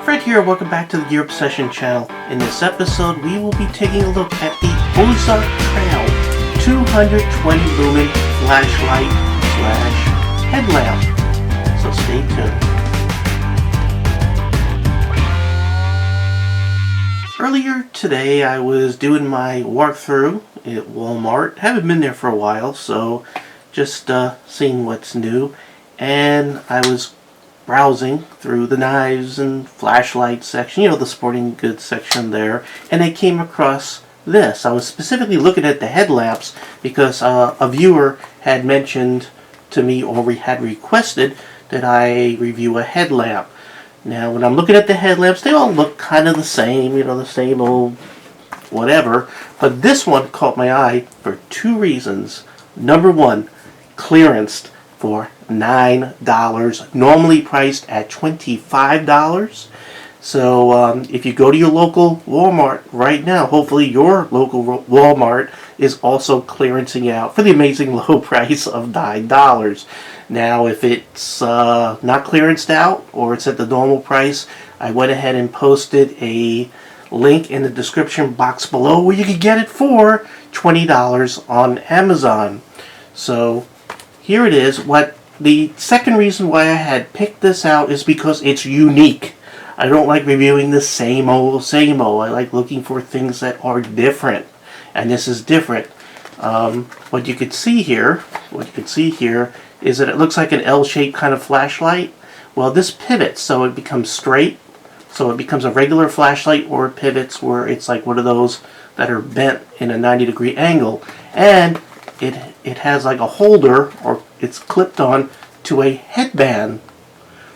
Fred here, welcome back to the Gear Obsession channel. In this episode, we will be taking a look at the Ozark Trail 220 lumen flashlight slash headlamp. So stay tuned. Earlier today, I was doing my walkthrough at Walmart. Haven't been there for a while, so just seeing what's new. And I was browsing through the knives and flashlight section, you know, the sporting goods section there, and I came across this. I was specifically looking at the headlamps because a viewer had mentioned to me, or we had requested, that I review a headlamp. Now, when I'm looking at the headlamps, they all look kind of the same, you know, the same old whatever, but this one caught my eye for two reasons. Number one, clearanced for $9, normally priced at $25. So if you go to your local Walmart right now, hopefully your local Walmart is also clearancing out for the amazing low price of $9. Now if it's not clearanced out or it's at the normal price, I went ahead and posted a link in the description box below where you can get it for $20 on Amazon. So here it is. The second reason why I had picked this out is because it's unique. I don't like reviewing the same old, same old. I like looking for things that are different, and this is different. What you can see here is that it looks like an L-shaped kind of flashlight. Well, this pivots, so it becomes straight. So it becomes a regular flashlight, or it pivots where it's like one of those that are bent in a 90-degree angle, and it has like a holder, or it's clipped on to a headband.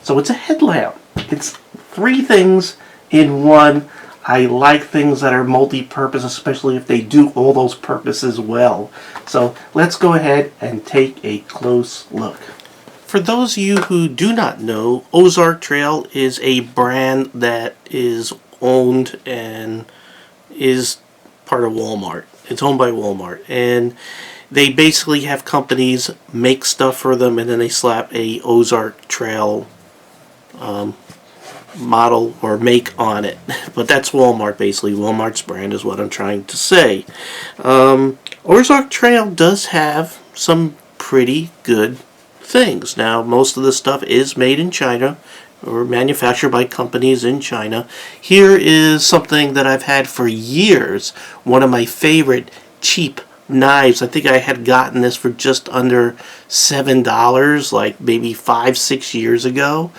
So it's a headlamp. It's three things in one. I like things that are multi-purpose, especially if they do all those purposes well. So let's go ahead and take a close look. For those of you who do not know, Ozark Trail is a brand that is owned and is part of Walmart. It's owned by Walmart, and they basically have companies make stuff for them, and then they slap a Ozark Trail model or make on it. But that's Walmart, basically. Walmart's brand is what I'm trying to say. Ozark Trail does have some pretty good things. Now, most of the stuff is made in China or manufactured by companies in China. Here is something that I've had for years. One of my favorite cheap knives. I think I had gotten this for just under $7, like maybe 5-6 years ago.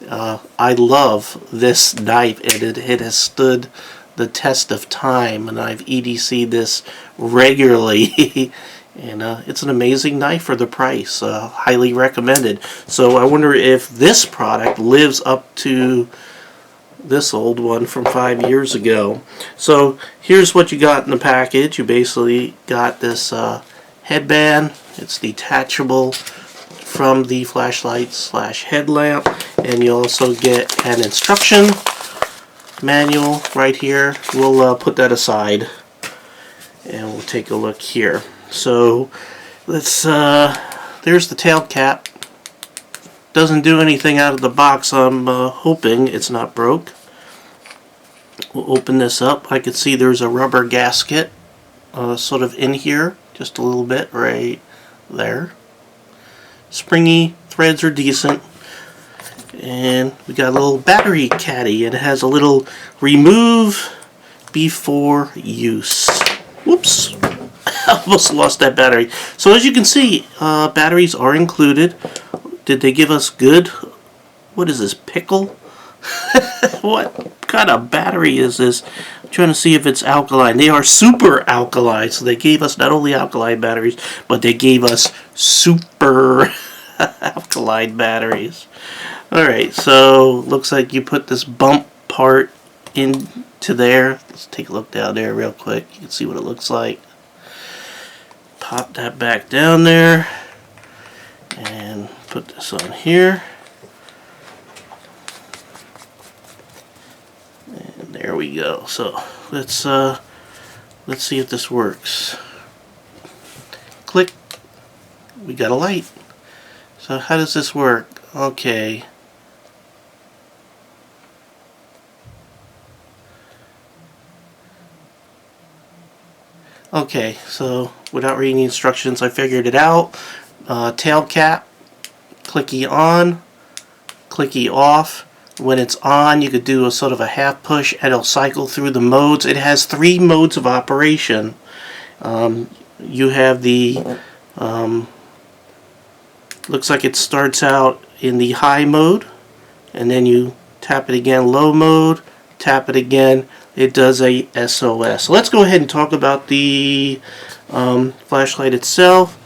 I love this knife, and it has stood the test of time, and I've EDC'd this regularly. And it's an amazing knife for the price. Highly recommended. So I wonder if this product lives up to this old one from 5 years ago. So here's what you got in the package. You basically got this headband. It's detachable from the flashlight slash headlamp, and you also get an instruction manual right here. We'll put that aside and we'll take a look here. So let's there's the tail cap. Doesn't do anything out of the box. I'm hoping it's not broke. We'll open this up. I can see there's a rubber gasket sort of in here, just a little bit right there. Springy threads are decent. And we got a little battery caddy. It has a little remove before use. Whoops. I almost lost that battery. So as you can see, batteries are included. Did they give us good? What is this, pickle? What kind of battery is this? I'm trying to see if it's alkaline. They are super alkaline. So they gave us not only alkaline batteries, but they gave us super alkaline batteries. Alright, so looks like you put this bump part into there. Let's take a look down there real quick. You can see what it looks like. Pop that back down there and put this on here, and there we go. So let's see if this works. Click. We got a light. So how does this work? Okay. Okay, so without reading the instructions, I figured it out. Tail cap, clicky on, clicky off. When it's on, you could do a sort of a half push and it'll cycle through the modes. It has 3 modes of operation. You have the, looks like it starts out in the high mode, and then you tap it again, low mode, tap it again, it does a SOS. So let's go ahead and talk about the flashlight itself.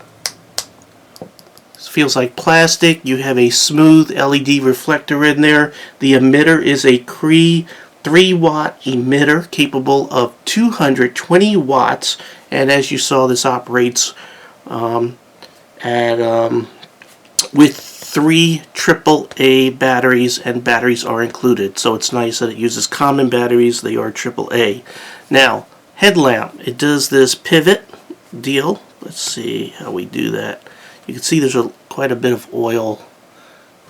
Feels like plastic. You have a smooth LED reflector in there. The emitter is a Cree 3-watt emitter capable of 220 watts, and as you saw, this operates with 3 AAA batteries, and batteries are included, so it's nice that it uses common batteries. They are AAA. Now, headlamp, it does this pivot deal. Let's see how we do that. You can see there's quite a bit of oil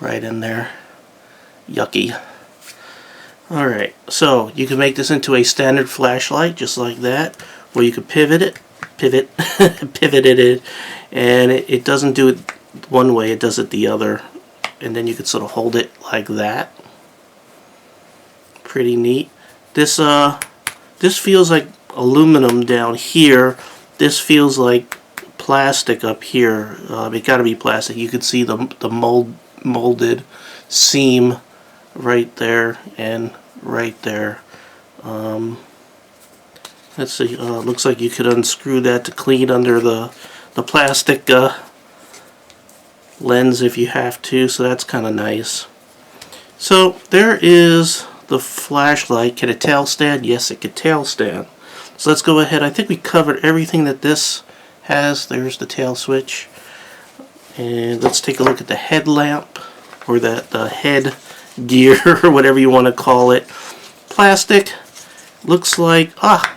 right in there. Yucky. Alright, so you can make this into a standard flashlight just like that, or you could pivot it, pivot it, and it doesn't do it one way, it does it the other, and then you could sort of hold it like that. Pretty neat. This feels like aluminum down here. This feels like plastic up here. It got to be plastic. You could see the molded seam right there and right there. Let's see. Looks like you could unscrew that to clean under the plastic lens if you have to. So that's kind of nice. So there is the flashlight. Can it tail stand? Yes, it could tail stand. So let's go ahead. I think we covered everything that this has. There's the tail switch, and let's take a look at the headlamp, or the head gear, or whatever you want to call it. Plastic. Looks like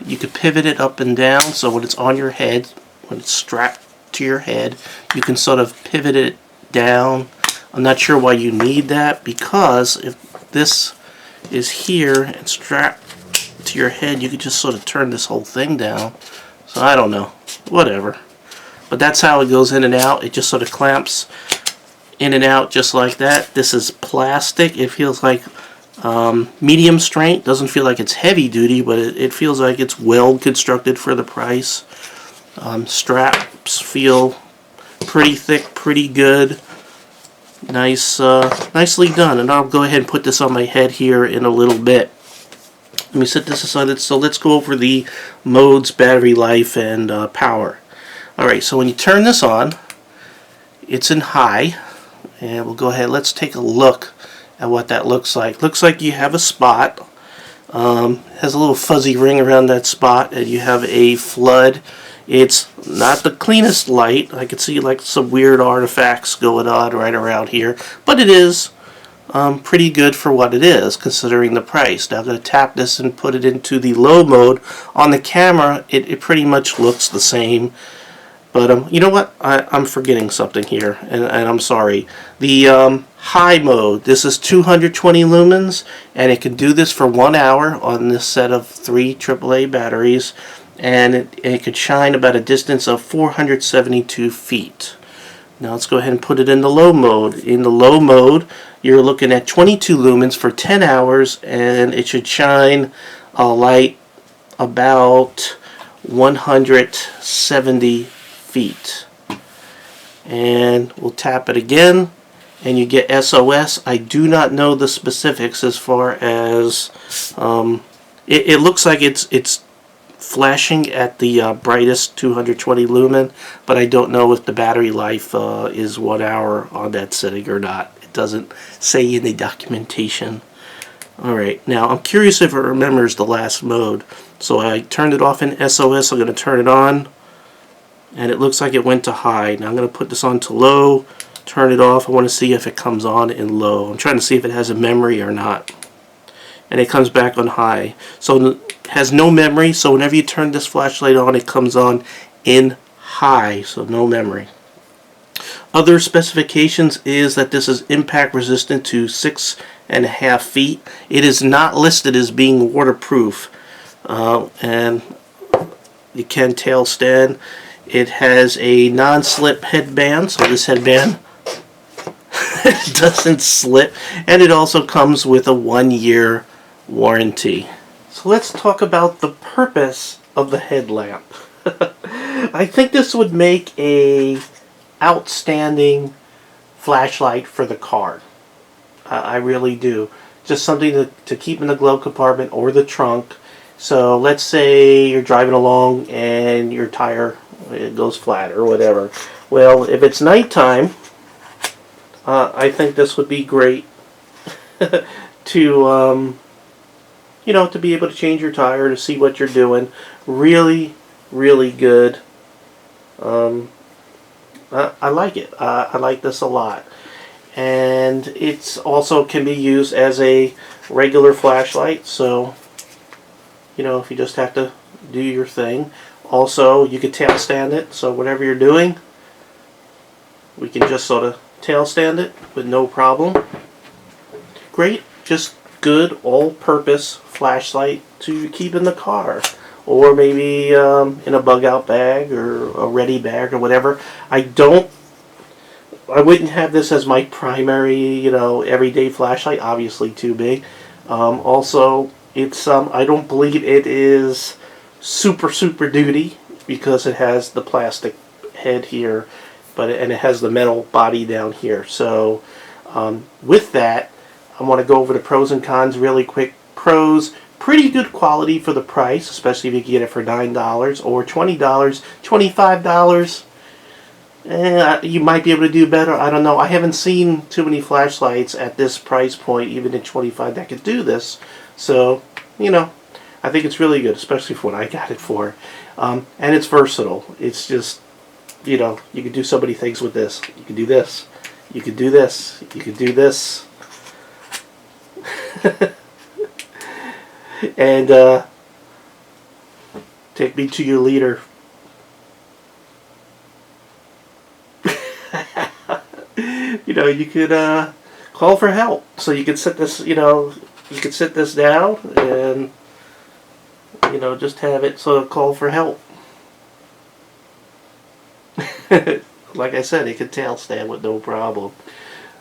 you could pivot it up and down, so when it's on your head, when it's strapped to your head, you can sort of pivot it down. I'm not sure why you need that, because if this is here and strapped to your head, you could just sort of turn this whole thing down. So I don't know, whatever. But that's how it goes in and out. It just sort of clamps in and out just like that. This is plastic. It feels like medium strength. Doesn't feel like it's heavy duty, but it feels like it's well constructed for the price. Straps feel pretty thick, pretty good. Nice, nicely done. And I'll go ahead and put this on my head here in a little bit. Let me set this aside. So let's go over the modes, battery life, and power. Alright, so when you turn this on, it's in high. And we'll go ahead, let's take a look at what that looks like. Looks like you have a spot. Has a little fuzzy ring around that spot, and you have a flood. It's not the cleanest light. I can see like some weird artifacts going on right around here, but it is pretty good for what it is, considering the price. Now I'm going to tap this and put it into the low mode. On the camera, it pretty much looks the same. But you know what? I'm forgetting something here, and I'm sorry. The high mode, this is 220 lumens, and it can do this for 1 hour on this set of 3 AAA batteries, and it could shine about a distance of 472 feet. Now let's go ahead and put it in the low mode. In the low mode, you're looking at 22 lumens for 10 hours, and it should shine a light about 170 feet. And we'll tap it again, and you get SOS. I do not know the specifics as far as it looks like it's flashing at the brightest 220 lumen, but I don't know if the battery life is 1 hour on that setting or not. It doesn't say in the documentation. Alright, now I'm curious if it remembers the last mode. So I turned it off in SOS. I'm going to turn it on, and it looks like it went to high. Now I'm going to put this on to low, turn it off. I want to see if it comes on in low. I'm trying to see if it has a memory or not. And it comes back on high. So it has no memory, so whenever you turn this flashlight on, it comes on in high, so no memory. Other specifications is that this is impact resistant to 6.5 feet. It is not listed as being waterproof. And You can tail stand. It has a non-slip headband, so this headband doesn't slip, and it also comes with a 1-year warranty. So let's talk about the purpose of the headlamp. I think this would make a outstanding flashlight for the car. I really do. Just something to keep in the glove compartment or the trunk. So let's say you're driving along and your tire goes flat or whatever. Well, if it's nighttime, I think this would be great to you know, to be able to change your tire, to see what you're doing. Really, really good. I like it. I like this a lot. And it's also can be used as a regular flashlight, so you know, if you just have to do your thing. Also, you could tail stand it, so whatever you're doing, we can just sort of tail stand it with no problem. Great, just good all-purpose flashlight to keep in the car, or maybe in a bug-out bag or a ready bag or whatever. I wouldn't have this as my primary, you know, everyday flashlight. Obviously, too big. Also, it's I don't believe it is super duty because it has the plastic head here, and it has the metal body down here. So, with that, I want to go over the pros and cons really quick. Pros: pretty good quality for the price, especially if you can get it for $9 or $20, $25. You might be able to do better. I don't know. I haven't seen too many flashlights at this price point, even at $25, that could do this. So, you know, I think it's really good, especially for what I got it for. And it's versatile. It's just, you know, you can do so many things with this. You can do this. You can do this. You can do this. And take me to your leader. You know, you could call for help. So you could set this, you know, you could sit this down and, you know, just have it sort of call for help. Like I said, it could tail stand with no problem.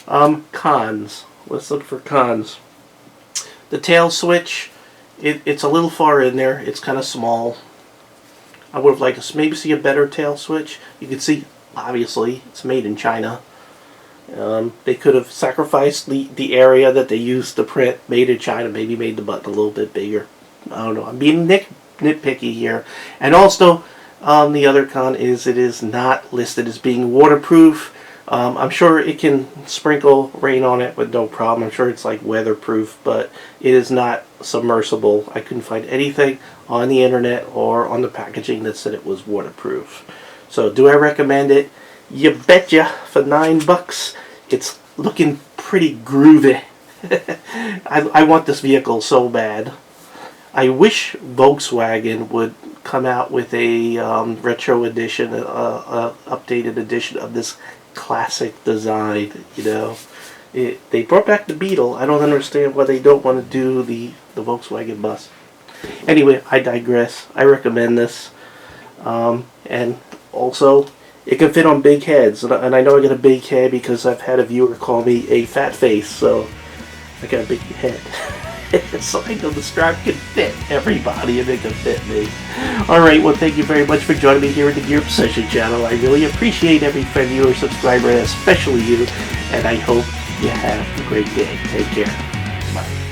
Cons. Let's look for cons. The tail switch, it's a little far in there. It's kind of small. I would have liked to maybe see a better tail switch. You can see, obviously, it's made in China. They could have sacrificed the area that they used to print made in China, maybe made the button a little bit bigger. I don't know. I'm being nitpicky here. And also, the other con is it is not listed as being waterproof. I'm sure it can sprinkle rain on it with no problem. I'm sure it's like weatherproof, but it is not submersible. I couldn't find anything on the internet or on the packaging that said it was waterproof. So do I recommend it? You betcha. For $9, it's looking pretty groovy. I want this vehicle so bad. I wish Volkswagen would come out with a retro edition, updated edition of this classic design. You know, they brought back the Beetle. I don't understand why they don't want to do the Volkswagen bus. Anyway, I digress. I recommend this, and also it can fit on big heads, and I know I got a big head because I've had a viewer call me a fat face, so I got a big head. So I know the strap can fit everybody and it can fit me. Alright, well, thank you very much for joining me here at the Gear Obsession channel. I really appreciate every friend, viewer, subscriber, especially you, and I hope you have a great day. Take care. Bye.